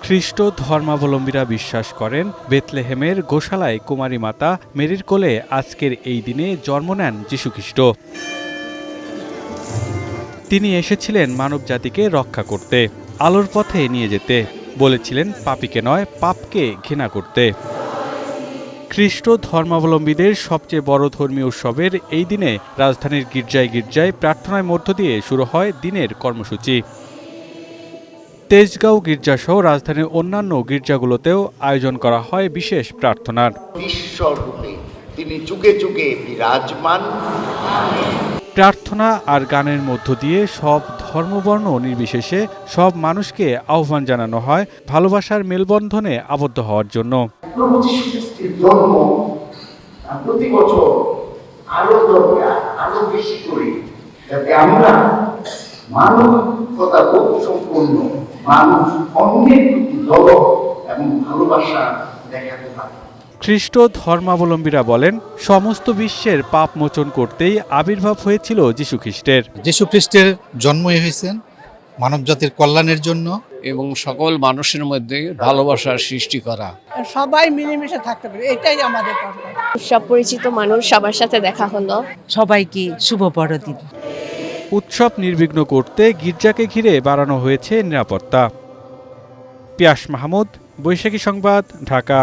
খ্রিস্ট ধর্মাবলম্বীরা বিশ্বাস করেন বেথলেহেমের গোশালায় কুমারী মাতা মেরির কোলে আজকের এই দিনে জন্ম নেন যীশুখ্রিস্ট। তিনি এসেছিলেন মানবজাতিকে রক্ষা করতে, আলোর পথে নিয়ে যেতে। বলেছিলেন পাপীকে নয়, পাপকে ঘৃণা করতে। খ্রিস্ট ধর্মাবলম্বীদের সবচেয়ে বড় ধর্মীয় উৎসবের এই দিনে রাজধানীর গির্জায় গির্জায় প্রার্থনার মধ্য দিয়ে শুরু হয় দিনের কর্মসূচি। তেজগাঁও গির্জাসহ রাজধানীর অন্যান্য গির্জাগুলোতেও আয়োজন করা হয় বিশেষ প্রার্থনার। ঈশ্বররূপে তিনি যুগে যুগে বিরাজমান। প্রার্থনা আর গানের মধ্য দিয়ে সব ধর্মবর্ণ নির্বিশেষে সব মানুষকে আহ্বান জানানো হয় ভালোবাসার মেলবন্ধনে আবদ্ধ হওয়ার জন্য। প্রভু যীশু খ্রিস্টের জন্ম প্রতি বছর আরো বেশি করে, যাতে আমরা মানবতা বোধ সম্পন্ন মানুষ অন্যের প্রতি দরদ এবং ভালোবাসা দেখাতে পারি। খ্রিস্ট ধর্মাবলম্বীরা বলেন সমস্ত বিশ্বের পাপ মোচন করতেই আবির্ভাব হয়েছিল যীশুখ্রিস্টের। যীশুখ্রিস্টের জন্মই হয়েছেন মানবজাতির কল্যাণের জন্য এবং সকল মানুষের মধ্যে ভালোবাসার সৃষ্টি করা। সবাই মিলেমিশে থাকতে পারে, এটাই আমাদের দরকার। সব পরিচিত মানুষ সবার সাথে দেখা হলো। সবাইকে শুভ বড়দিন। উৎসব নির্বিঘ্ন করতে গির্জাকে ঘিরে বাড়ানো হয়েছে নিরাপত্তা। পিয়াস মাহমুদ, বৈশাখী সংবাদ, ঢাকা।